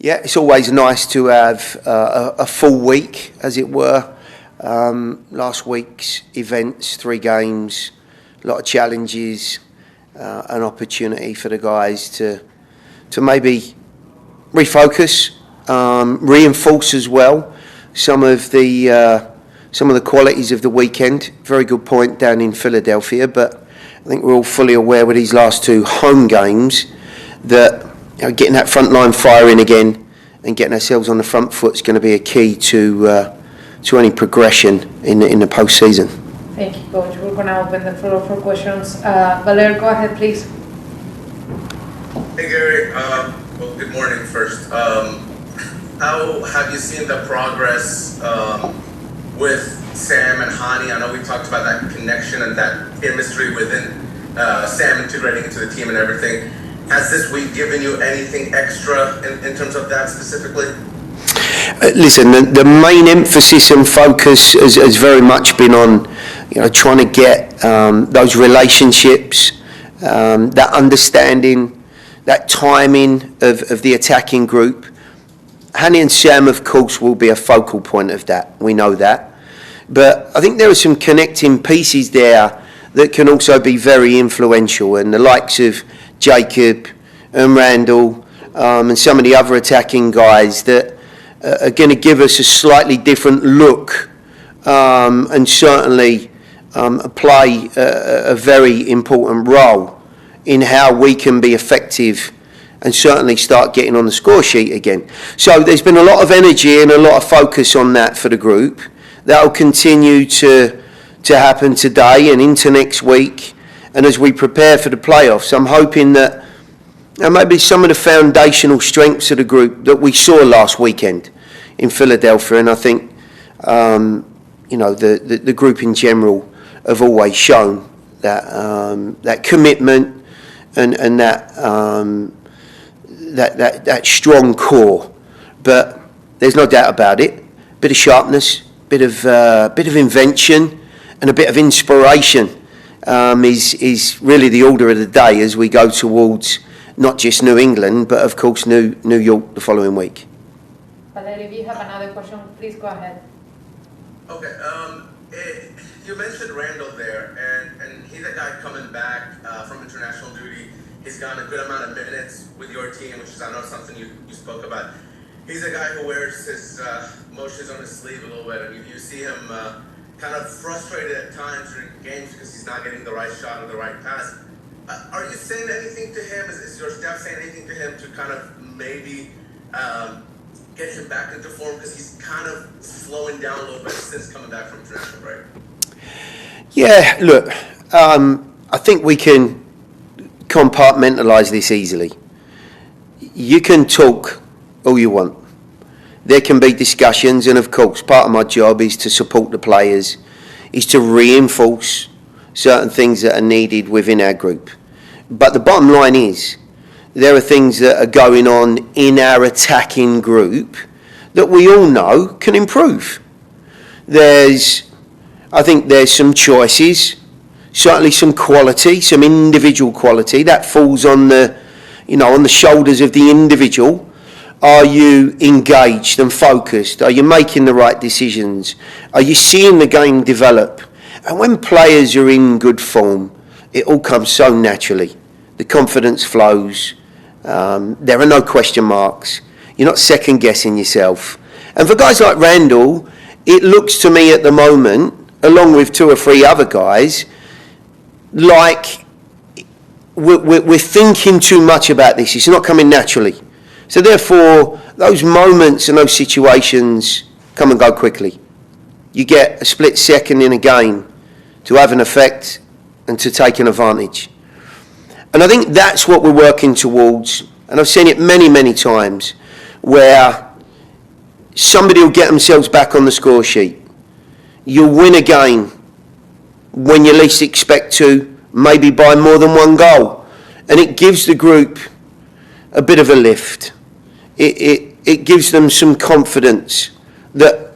Yeah, it's always nice to have a full week, as it were. Last week's events, 3 games, a lot of challenges, an opportunity for the guys to maybe refocus, reinforce as well some of the qualities of the weekend. Very good point down in Philadelphia, but I think we're all fully aware with these last 2 home games that getting that front line firing again and getting ourselves on the front foot is going to be a key to any progression in the postseason. Thank you, Coach. We're going to open the floor for questions. Valer, go ahead, please. Hey, Gary. Well, good morning first. How have you seen the progress with Sam and Hani? I know we talked about that connection and that chemistry within Sam integrating into the team and everything. Has this week given you anything extra in terms of that specifically? Listen, the main emphasis and focus has very much been on, trying to get those relationships, that understanding, that timing of the attacking group. Hani and Sam, of course, will be a focal point of that. We know that. But I think there are some connecting pieces there that can also be very influential, and the likes of Jacob and Randall and some of the other attacking guys that are going to give us a slightly different look and certainly play a very important role in how we can be effective and certainly start getting on the score sheet again. So there's been a lot of energy and a lot of focus on that for the group. That will continue to happen today and into next week. And as we prepare for the playoffs, I'm hoping that maybe some of the foundational strengths of the group that we saw last weekend in Philadelphia, and I think the group in general have always shown that commitment and that strong core. But there's no doubt about it. Bit of sharpness, bit of invention, and a bit of inspiration is really the order of the day as we go towards not just New England, but of course New York the following week. Valer, if you have another question, please go ahead. Okay. You mentioned Randall there, and he's a guy coming back from international duty. He's gotten a good amount of minutes with your team, which is, I know, something you spoke about. He's a guy who wears his emotions on his sleeve a little bit, and you see him kind of frustrated at times during games because he's not getting the right shot or the right pass. Are you saying anything to him? Is your staff saying anything to him to kind of maybe get him back into form, because he's kind of slowing down a little bit since coming back from international break? Yeah, look, I think we can compartmentalise this easily. You can talk all you want. There can be discussions, and of course part of my job is to support the players, is to reinforce certain things that are needed within our group. But the bottom line is, there are things that are going on in our attacking group that we all know can improve. I think there's some choices, certainly some quality, some individual quality that falls on the shoulders of the individual. Are you engaged and focused? Are you making the right decisions? Are you seeing the game develop? And when players are in good form, it all comes so naturally. The confidence flows. There are no question marks. You're not second guessing yourself. And for guys like Randall, it looks to me at the moment, along with 2 or 3 other guys, like we're thinking too much about this. It's not coming naturally. So therefore, those moments and those situations come and go quickly. You get a split second in a game to have an effect and to take an advantage. And I think that's what we're working towards. And I've seen it many, many times, where somebody will get themselves back on the score sheet. You'll win a game when you least expect to, maybe by more than 1 goal. And it gives the group a bit of a lift. It gives them some confidence that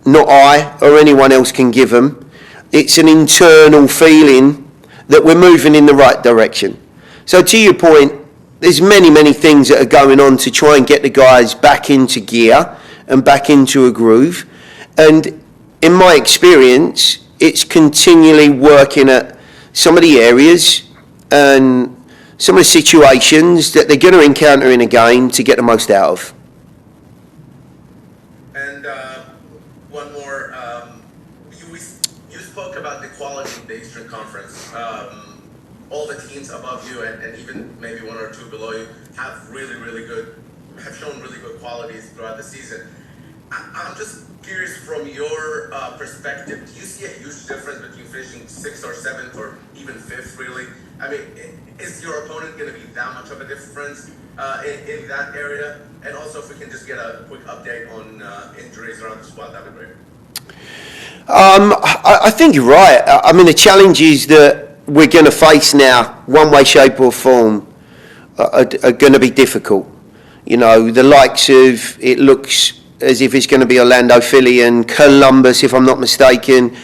not I or anyone else can give them. It's an internal feeling that we're moving in the right direction. So to your point, there's many things that are going on to try and get the guys back into gear and back into a groove. And in my experience, it's continually working at some of the areas and some of the situations that they're going to encounter in a game to get the most out of. And one more, you spoke about the quality of the Eastern Conference. All the teams above you and even maybe one or two below you have shown really good qualities throughout the season. I'm just curious from your perspective, do you see a huge difference between finishing 6th or 7th or even 5th really? I mean, is your opponent going to be that much of a difference in that area? And also if we can just get a quick update on injuries around the squad, that'd be great. I think you're right. I mean, the challenges that we're going to face now, one way, shape or form, are going to be difficult. You know, the likes of, it looks as if it's going to be Orlando, Philly and Columbus, if I'm not mistaken.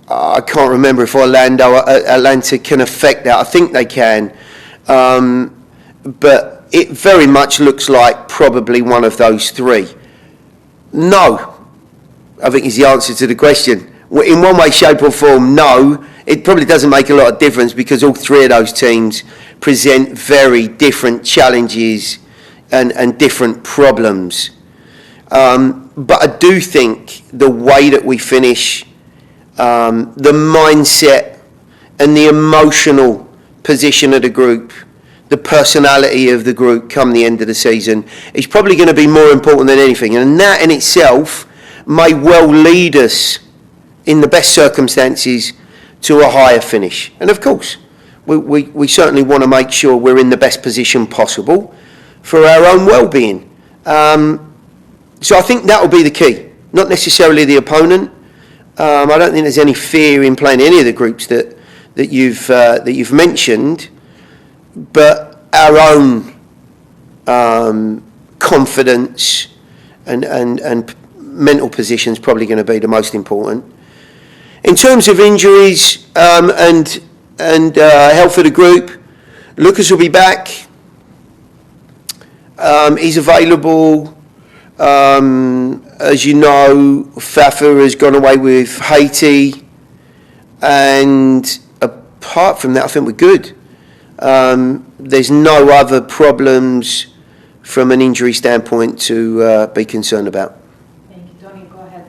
I can't remember if Atlanta can affect that. I think they can. But it very much looks like probably one of those three. No, I think is the answer to the question. In one way, shape or form, no. It probably doesn't make a lot of difference because all three of those teams present very different challenges and different problems. But I do think the way that we finish, the mindset and the emotional position of the group, the personality of the group come the end of the season is probably going to be more important than anything. And that in itself may well lead us, in the best circumstances, to a higher finish. And of course, we certainly want to make sure we're in the best position possible for our own well-being. So I think that will be the key, not necessarily the opponent. I don't think there's any fear in playing any of the groups that you've mentioned, but our own confidence and mental position is probably going to be the most important. In terms of injuries and health of the group, Lucas will be back. He's available. As you know, Fafa has gone away with Haiti, and apart from that, I think we're good. There's no other problems from an injury standpoint to be concerned about. Thank you, Tony. Go ahead.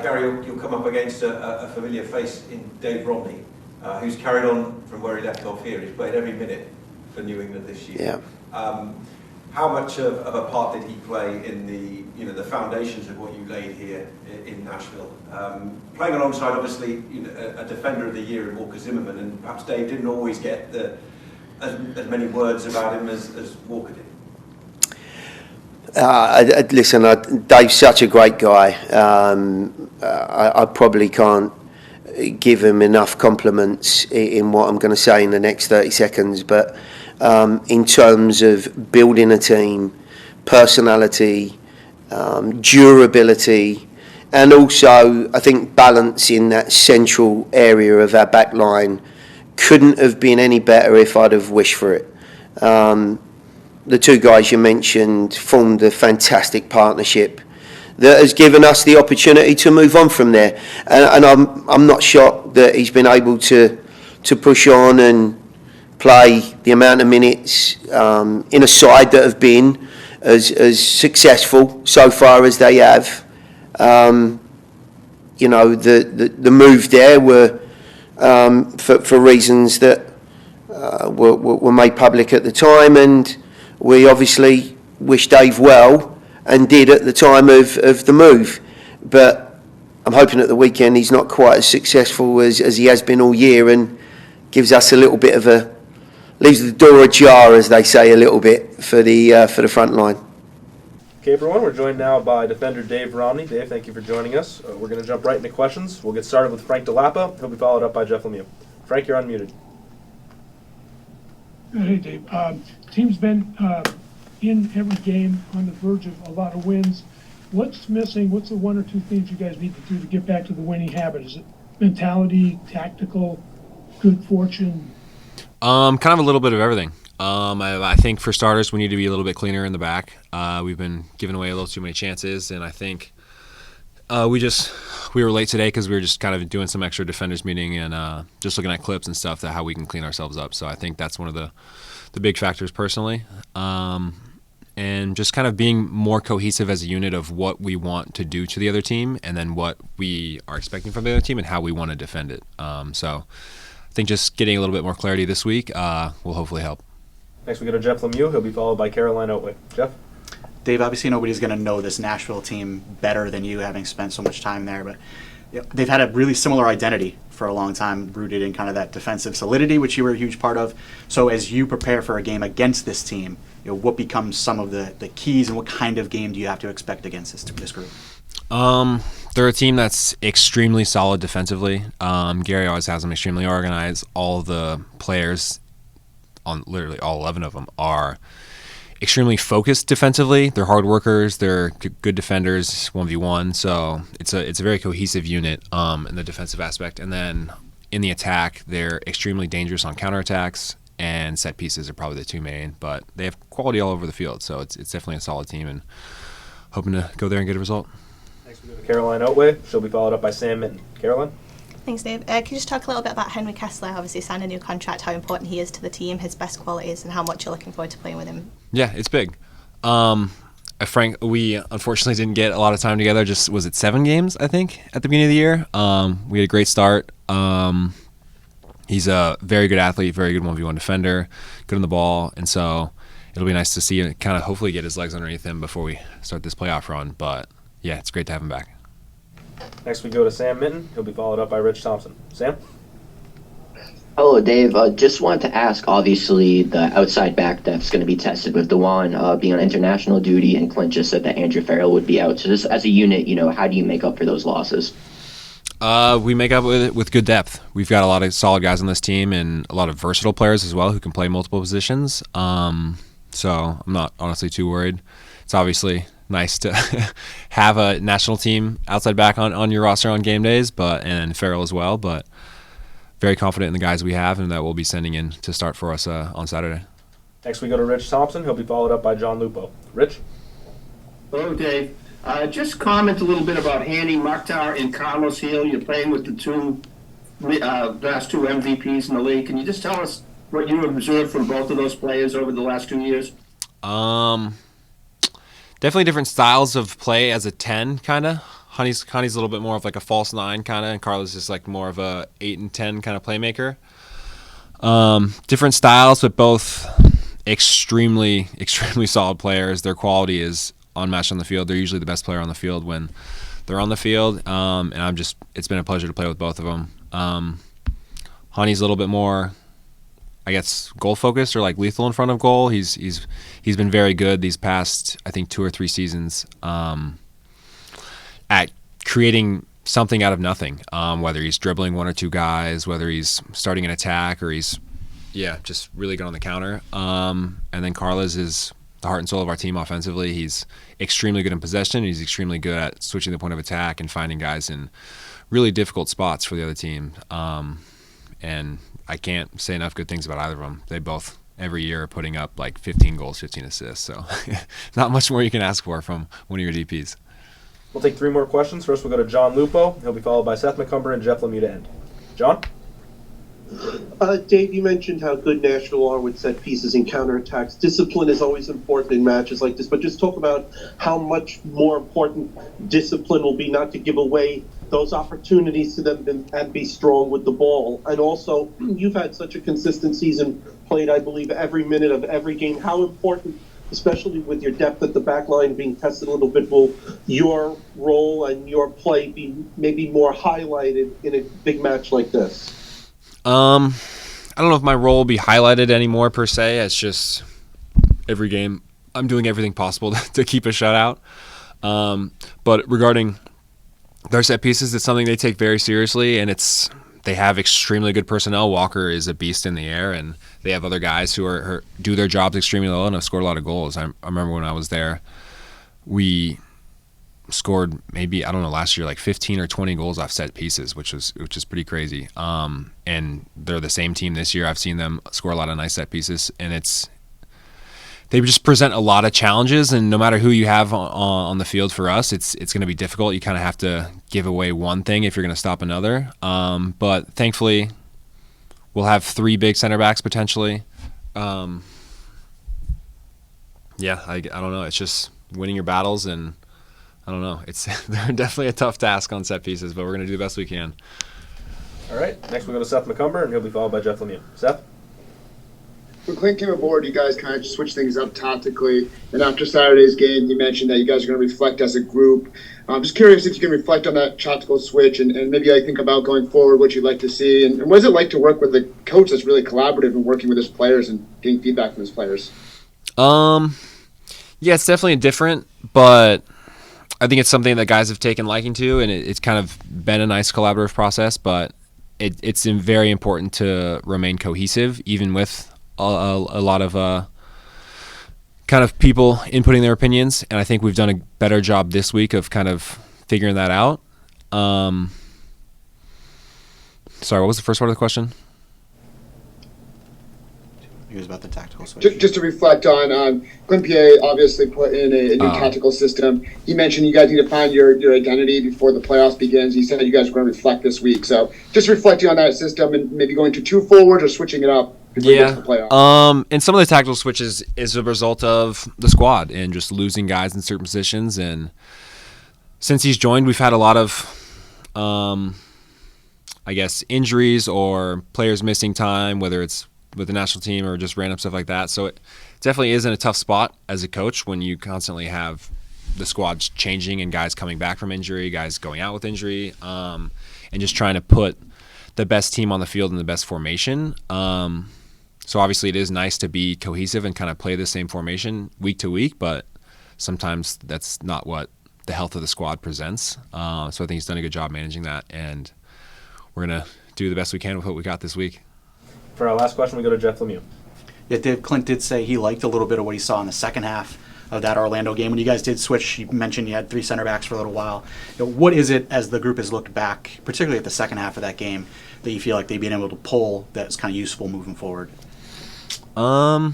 Gary, you'll come up against a familiar face in Dave Romney, who's carried on from where he left off here. He's played every minute for New England this year. Yeah. How much of a part did he play in the foundations of what you laid here in Nashville? Playing alongside, obviously, a defender of the year in Walker Zimmerman, and perhaps Dave didn't always get as many words about him as Walker did. Listen, Dave's such a great guy. I probably can't give him enough compliments in what I'm going to say in the next 30 seconds, but in terms of building a team, personality, durability, and also I think balance in that central area of our back line couldn't have been any better if I'd have wished for it. The two guys you mentioned formed a fantastic partnership that has given us the opportunity to move on from there. And I'm not shocked that he's been able to push on and play the amount of minutes in a side that have been as successful so far as they have. The move there were for reasons that were made public at the time, and we obviously wish Dave well and did at the time of the move. But I'm hoping at the weekend he's not quite as successful as he has been all year, and gives us a little bit of leaves the door ajar, as they say, a little bit for the front line. Okay, everyone, we're joined now by defender Dave Romney. Dave, thank you for joining us. We're going to jump right into questions. We'll get started with Frank DeLappa. He'll be followed up by Jeff Lemieux. Frank, you're unmuted. Hey, Dave. Team's been in every game on the verge of a lot of wins. What's missing? What's the one or two things you guys need to do to get back to the winning habit? Is it mentality, tactical, good fortune? Kind of a little bit of everything. I think for starters, we need to be a little bit cleaner in the back. We've been giving away a little too many chances, and I think we were late today because we were just kind of doing some extra defenders meeting and just looking at clips and stuff, how we can clean ourselves up. So I think that's one of the big factors personally. And just kind of being more cohesive as a unit of what we want to do to the other team and then what we are expecting from the other team and how we want to defend it. So I think just getting a little bit more clarity this week will hopefully help. Next we go to Jeff Lemieux. He'll be followed by Caroline Oatway. Jeff? Dave, obviously nobody's going to know this Nashville team better than you, having spent so much time there, but they've had a really similar identity for a long time, rooted in kind of that defensive solidity, which you were a huge part of. So as you prepare for a game against this team, what becomes some of the keys, and what kind of game do you have to expect against this group? They're a team that's extremely solid defensively. Gary always has them extremely organized. All the players, on literally all 11 of them, are extremely focused defensively. They're hard workers. They're good defenders, 1v1. So it's a very cohesive unit in the defensive aspect. And then in the attack, they're extremely dangerous on counterattacks, and set pieces are probably the two main. But they have quality all over the field. So it's definitely a solid team, and hoping to go there and get a result. Next we go to Caroline Oatway. She'll be followed up by Sam Minton. Caroline? Thanks, Dave. Can you just talk a little bit about Henry Kessler? Obviously signed a new contract, how important he is to the team, his best qualities, and how much you're looking forward to playing with him. Yeah, it's big. Frank, we unfortunately didn't get a lot of time together. Just, was it 7 games, I think, at the beginning of the year? We had a great start. He's a very good athlete, very good 1v1 defender, good on the ball, and so it'll be nice to see him kind of hopefully get his legs underneath him before we start this playoff run. But yeah, it's great to have him back. Next we go to Sam Minton. He'll be followed up by Rich Thompson. Sam? Hello, Dave. Just wanted to ask, obviously, the outside back depth's going to be tested with Dewan being on international duty, and Clint just said that Andrew Farrell would be out. So just as a unit, how do you make up for those losses? We make up with good depth. We've got a lot of solid guys on this team and a lot of versatile players as well who can play multiple positions. So I'm not honestly too worried. It's obviously nice to have a national team outside back on your roster on game days, and Farrell as well. But very confident in the guys we have and that we'll be sending in to start for us on Saturday. Next we go to Rich Thompson. He'll be followed up by John Lupo. Rich? Hello, Dave. Just comment a little bit about Hanny Mokhtar and Carlos Hill. You're playing with the last two MVPs in the league. Can you just tell us what you observed from both of those players over the last 2 years? Definitely different styles of play as a 10, kind of. Honey's a little bit more of like a false 9, kind of, and Carlos is like more of a 8 and 10 kind of playmaker. Different styles, but both extremely solid players. Their quality is unmatched on the field. They're usually the best player on the field when they're on the field, and it's been a pleasure to play with both of them. Honey's a little bit more, I guess, goal focused or like lethal in front of goal. He's been very good these past, I think, 2 or 3 seasons at creating something out of nothing. Whether he's dribbling 1 or 2 guys, whether he's starting an attack, or he's just really good on the counter. And then Carlos is the heart and soul of our team offensively. He's extremely good in possession. He's extremely good at switching the point of attack and finding guys in really difficult spots for the other team. And I can't say enough good things about either of them. They both, every year, are putting up like 15 goals, 15 assists. So not much more you can ask for from one of your DPs. We'll take 3 more questions. First, we'll go to John Lupo. He'll be followed by Seth McCumber and Jeff Lemieux to end. John? Dave, you mentioned how good Nashville are with set pieces and counterattacks. Discipline is always important in matches like this, but just talk about how much more important discipline will be not to give away those opportunities to them and be strong with the ball. And also, you've had such a consistent season, played, I believe, every minute of every game. How important, especially with your depth at the back line being tested a little bit, will your role and your play be maybe more highlighted in a big match like this? I don't know if my role will be highlighted anymore per se. It's just every game I'm doing everything possible to keep a shutout. But regarding their set pieces, it's something they take very seriously, and they have extremely good personnel. Walker is a beast in the air, and they have other guys who do their jobs extremely well and have scored a lot of goals. I remember when I was there, we scored maybe, I don't know, last year like 15 or 20 goals off set pieces, which is pretty crazy. And they're the same team this year. I've seen them score a lot of nice set pieces, and they just present a lot of challenges, and no matter who you have on the field for us, it's going to be difficult. You kind of have to give away one thing if you're going to stop another. But thankfully, we'll have 3 big center backs potentially. Yeah, I don't know. It's just winning your battles, and I don't know. They're definitely a tough task on set pieces, but we're going to do the best we can. All right, next we'll go to Seth McCumber, and he'll be followed by Jeff Lemieux. Seth? When Clint came aboard, you guys kind of just switched things up tactically. And after Saturday's game, you mentioned that you guys are going to reflect as a group. I'm just curious if you can reflect on that tactical switch and maybe think about going forward what you'd like to see. And what is it like to work with a coach that's really collaborative and working with his players and getting feedback from his players? Yeah, it's definitely different, but I think it's something that guys have taken liking to, and it's kind of been a nice collaborative process, but it's very important to remain cohesive, even with a lot of kind of people inputting their opinions, and I think we've done a better job this week of kind of figuring that out. Sorry, what was the first part of the question? It was about the tactical switch. Just to reflect on Clint Pierre obviously put in a new tactical system. You mentioned you guys need to find your identity before the playoffs begins. You said you guys were going to reflect this week. So just reflecting on that system and maybe going to 2 forwards or switching it up. Yeah. And some of the tactical switches is a result of the squad and just losing guys in certain positions. And since he's joined, we've had a lot of, I guess, injuries or players missing time, whether it's with the national team or just random stuff like that. So it definitely is in a tough spot as a coach when you constantly have the squad changing and guys coming back from injury, guys going out with injury, and just trying to put the best team on the field in the best formation. So obviously it is nice to be cohesive and kind of play the same formation week to week, but sometimes that's not what the health of the squad presents. So I think he's done a good job managing that, and we're going to do the best we can with what we got this week. For our last question, we go to Jeff Lemieux. Yeah, Dave, Clint did say he liked a little bit of what he saw in the second half of that Orlando game. When you guys did switch, you mentioned you had 3 center backs for a little while. What is it, as the group has looked back, particularly at the second half of that game, that you feel like they've been able to pull that's kind of useful moving forward? I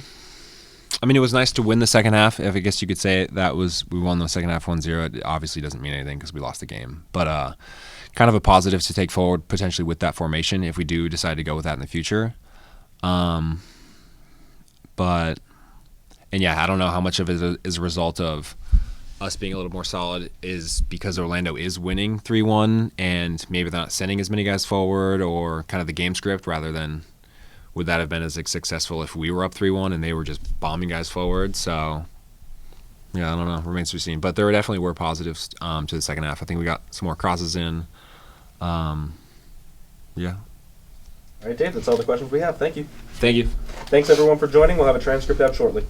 mean, it was nice to win the second half. If I guess you could say we won the second half 1-0. It obviously doesn't mean anything because we lost the game. But kind of a positive to take forward potentially with that formation if we do decide to go with that in the future. And yeah, I don't know how much of it is a result of us being a little more solid is because Orlando is winning 3-1 and maybe they're not sending as many guys forward, or kind of the game script, rather than would that have been as successful if we were up 3-1 and they were just bombing guys forward. So yeah, I don't know, remains to be seen, but there definitely were positives to the second half. I think we got some more crosses in. Yeah. All right, Dave, that's all the questions we have. Thank you. Thank you. Thanks, everyone, for joining. We'll have a transcript out shortly.